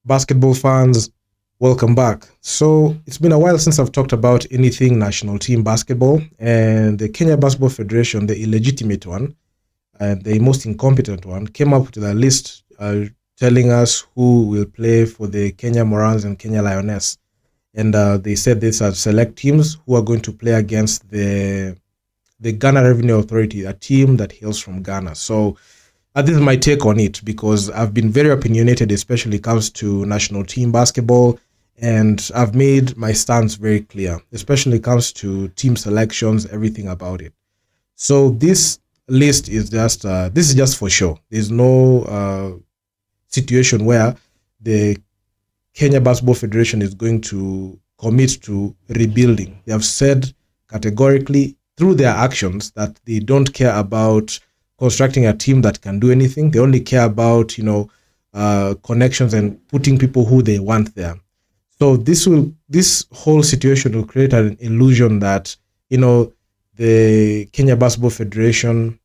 Basketball fans, welcome back. So it's been a while since I've talked about anything national team basketball, and the Kenya Basketball Federation, the illegitimate one and the most incompetent one, came up with a list telling us who will play for the Kenya Morans and Kenya Lioness. And they said these are select teams who are going to play against the Ghana Revenue Authority, a team that hails from Ghana. So this is my take on it, because I've been very opinionated, especially when it comes to national team basketball, and I've made my stance very clear, especially when it comes to team selections, everything about it. So this list is just for show. There's no situation where the Kenya Basketball Federation is going to commit to rebuilding. They have said categorically through their actions that they don't care about constructing a team that can do anything. They only care about, connections and putting people who they want there. So this whole situation will create an illusion that, the Kenya Basketball Federation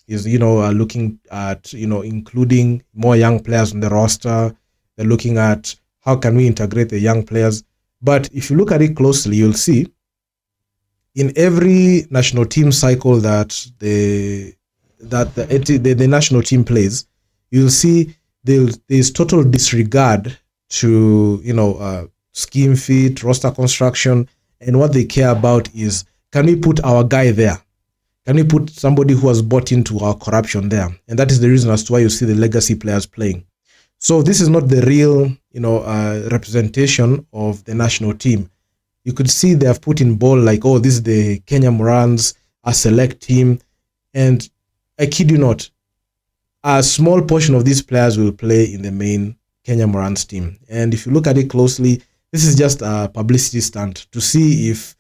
is, looking at, including more young players on the roster. They're looking at how can we integrate the young players. But if you look at it closely, you'll see in every national team cycle that the national team plays, you'll see there's total disregard to scheme fit, roster construction, and what they care about is, can we put our guy there? Can we put somebody who has bought into our corruption there? And that is the reason as to why you see the legacy players playing. So this is not the real representation of the national team. You could see they have put in bold like, oh, this is the Kenya Morans, a select team, and I kid you not, a small portion of these players will play in the main Kenya Morans team. And if you look at it closely, this is just a publicity stunt to see if,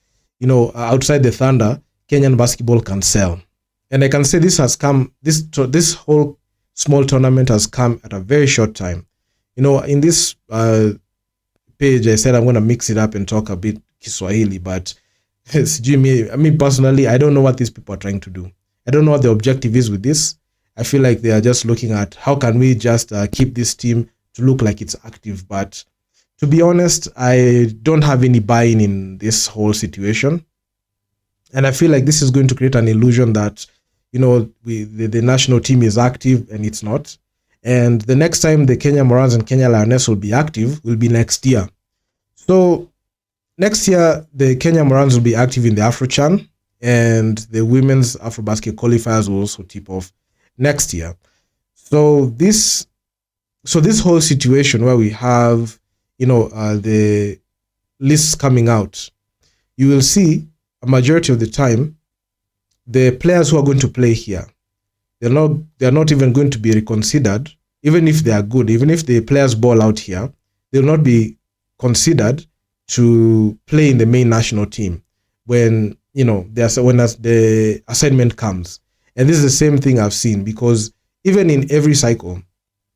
outside the Thunder, Kenyan basketball can sell. And I can say this whole small tournament has come at a very short time. In this page, I said I'm going to mix it up and talk a bit Kiswahili, but personally, I don't know what these people are trying to do. I don't know what the objective is with this. I feel like they are just looking at how can we just keep this team to look like it's active. But to be honest, I don't have any buy-in in this whole situation. And I feel like this is going to create an illusion that, the national team is active, and it's not. And the next time the Kenya Morans and Kenya Lioness will be active will be next year. So next year, the Kenya Morans will be active in the AfroChan, and the women's AfroBasket qualifiers will also tip off next year. So this whole situation where we have, the lists coming out, you will see a majority of the time, the players who are going to play here, they're not even going to be reconsidered, even if they are good, even if the players ball out here, they'll not be considered to play in the main national team when the assignment comes. And this is the same thing I've seen, because even in every cycle,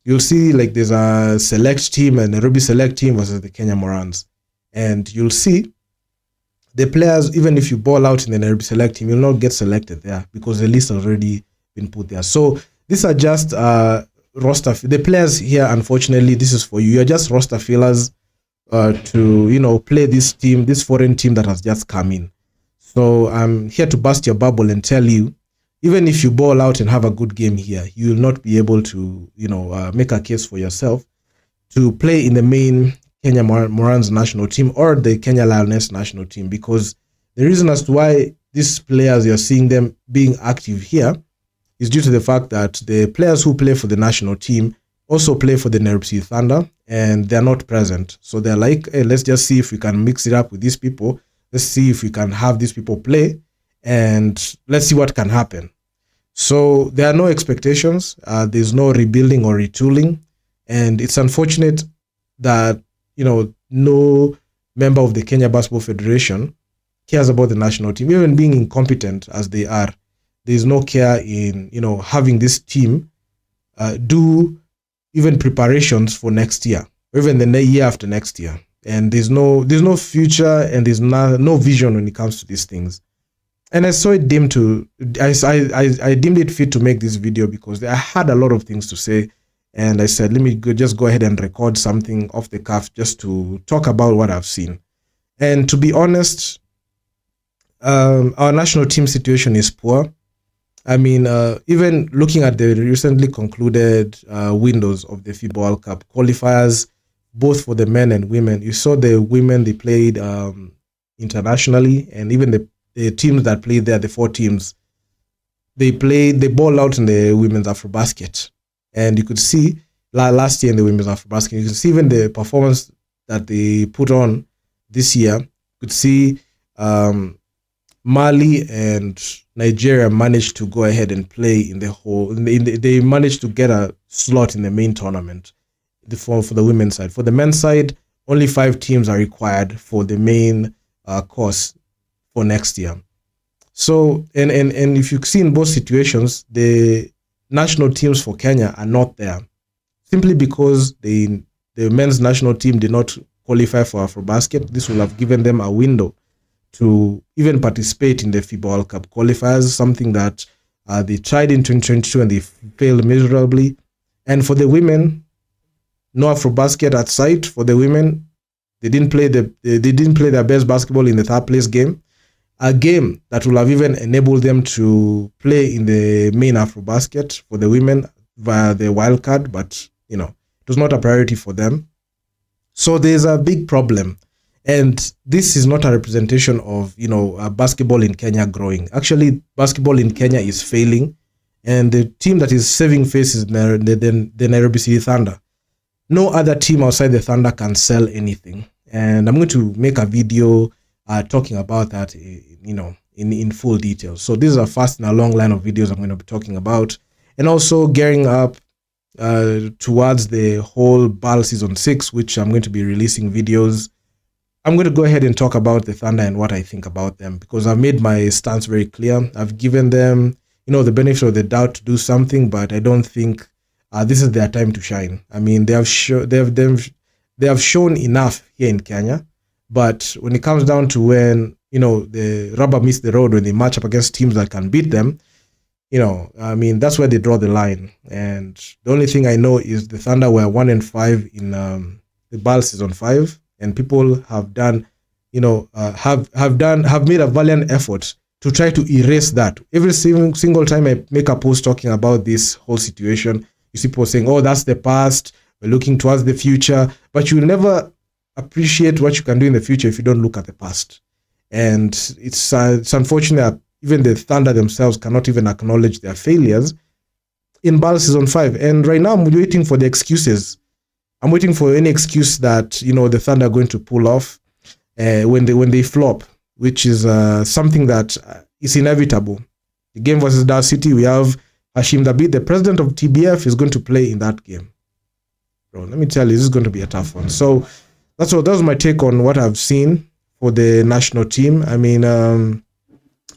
you'll see like there's a select team and a Nairobi select team versus the Kenya Morans. And you'll see the players, even if you ball out in the Nairobi select team, you'll not get selected there because the list has already been put there. So these are just roster. The players here, unfortunately, this is for you. You're just roster fillers to play this team, this foreign team that has just come in. So I'm here to bust your bubble and tell you, even if you ball out and have a good game here, you will not be able to make a case for yourself to play in the main Kenya Morans national team or the Kenya Lioness national team, because the reason as to why these players, you're seeing them being active here, is due to the fact that the players who play for the national team also play for the Nairobi Thunder, and they're not present. So they're like, hey, let's just see if we can mix it up with these people. Let's see if we can have these people play, and let's see what can happen. So there are no expectations. There's no rebuilding or retooling. And it's unfortunate that, no member of the Kenya Basketball Federation cares about the national team, even being incompetent as they are. There's no care in, having this team do even preparations for next year, or even the year after next year. And there's no future, and there's no vision when it comes to these things. And I saw it I deemed it fit to make this video because I had a lot of things to say And I said, let me just go ahead and record something off the cuff just to talk about what I've seen. And to be honest, our national team situation is poor. I mean, even looking at the recently concluded windows of the FIBA World Cup qualifiers, both for the men and women, you saw the women, they played internationally, and even the teams that played there, the 4 teams, they ball out in the women's Afrobasket. And you could see last year in the women's Afrobasket, you could see even the performance that they put on this year. You could see Mali and Nigeria managed to go ahead and play in the whole. They managed to get a slot in the main tournament for the women's side. For the men's side, only 5 teams are required for the main course for next year. So, and if you see in both situations, the national teams for Kenya are not there, simply because the men's national team did not qualify for Afrobasket. This will have given them a window to even participate in the FIBA World Cup qualifiers, something that they tried in 2022 and they failed miserably. And for the women, no Afrobasket at sight. For the women, they didn't play their best basketball in the 3rd place game, a game that will have even enabled them to play in the main Afrobasket for the women via the wild card, but it was not a priority for them. So there's a big problem. And this is not a representation of, basketball in Kenya growing. Actually, basketball in Kenya is failing. And the team that is saving face is the Nairobi City Thunder. No other team outside the Thunder can sell anything. And I'm going to make a video talking about that, in full detail. So this is a first in a long line of videos I'm going to be talking about. And also gearing up towards the whole BAL Season 6, which I'm going to be releasing videos. I'm going to go ahead and talk about the Thunder and what I think about them, because I've made my stance very clear. I've given them, the benefit of the doubt to do something, but I don't think this is their time to shine. I mean, they have shown enough here in Kenya, but when it comes down to when, the rubber meets the road, when they match up against teams that can beat them, that's where they draw the line. And the only thing I know is the Thunder were 1-5 in the BAL Season 5. And people have done, have made a valiant effort to try to erase that. Every single time I make a post talking about this whole situation, you see people saying, "Oh, that's the past. We're looking towards the future." But you will never appreciate what you can do in the future if you don't look at the past. And it's unfortunate that even the Thunder themselves cannot even acknowledge their failures in BAL Season 5. And right now I'm waiting for the excuses. I'm waiting for any excuse that, the Thunder are going to pull off when they flop, which is something that is inevitable. The game versus Dar City, we have Hashim Dabit, the president of TBF, is going to play in that game. Bro, let me tell you, this is going to be a tough one. So that was my take on what I've seen for the national team. I mean,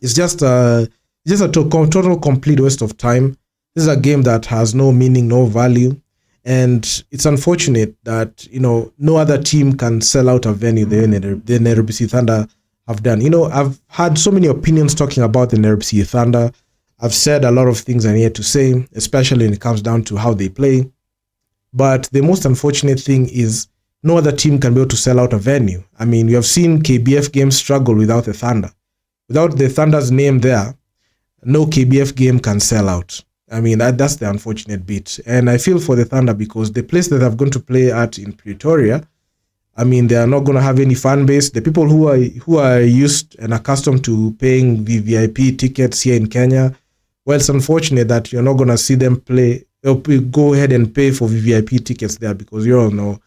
it's just a total complete waste of time. This is a game that has no meaning, no value. And it's unfortunate that, no other team can sell out a venue the Nairobi City Thunder have done. I've had so many opinions talking about the Nairobi City Thunder. I've said a lot of things I need to say, especially when it comes down to how they play. But the most unfortunate thing is no other team can be able to sell out a venue. I mean, you have seen KBF games struggle without the Thunder. Without the Thunder's name there, no KBF game can sell out. I mean, that's the unfortunate bit. And I feel for the Thunder because the place that they're going to play at in Pretoria, I mean, they are not going to have any fan base. The people who are used and accustomed to paying VVIP tickets here in Kenya, well, it's unfortunate that you're not going to see them go ahead and pay for VVIP tickets there, because you all know,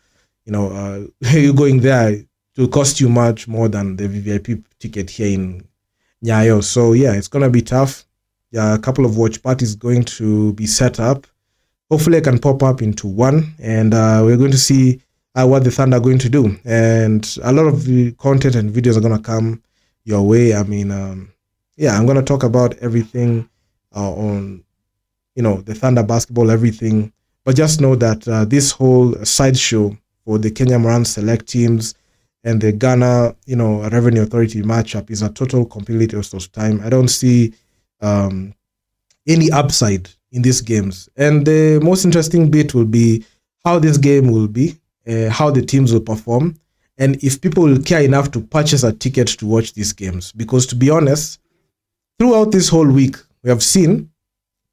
you're going there to cost you much more than the VVIP ticket here in Nyayo. So yeah, it's going to be tough. Yeah, a couple of watch parties going to be set up. Hopefully I can pop up into one, and we're going to see what the Thunder are going to do. And a lot of the content and videos are going to come your way. I mean, I'm going to talk about everything on, the Thunder basketball, everything. But just know that this whole sideshow for the Kenya Moran select teams and the Ghana, Revenue Authority matchup is a total complete waste of time. I don't see any upside in these games. And the most interesting bit will be how this game will be, how the teams will perform, and if people will care enough to purchase a ticket to watch these games. Because to be honest, throughout this whole week, we have seen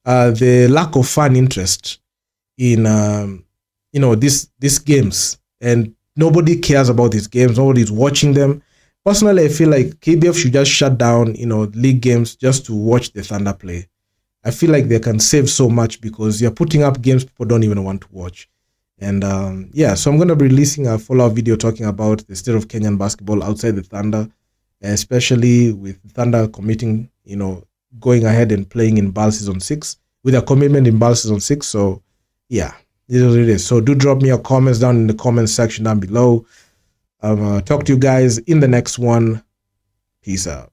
the lack of fan interest in these games, and nobody cares about these games. Nobody's watching them. Personally, I feel like KBF should just shut down league games just to watch the Thunder play. I feel like they can save so much because you're putting up games people don't even want to watch. And so I'm going to be releasing a follow-up video talking about the state of Kenyan basketball outside the Thunder, especially with Thunder committing, going ahead and playing in BAL Season 6, with a commitment in BAL Season 6. So, yeah, this is what it is. So do drop me your comments down in the comments section down below. Talk to you guys in the next one. Peace out.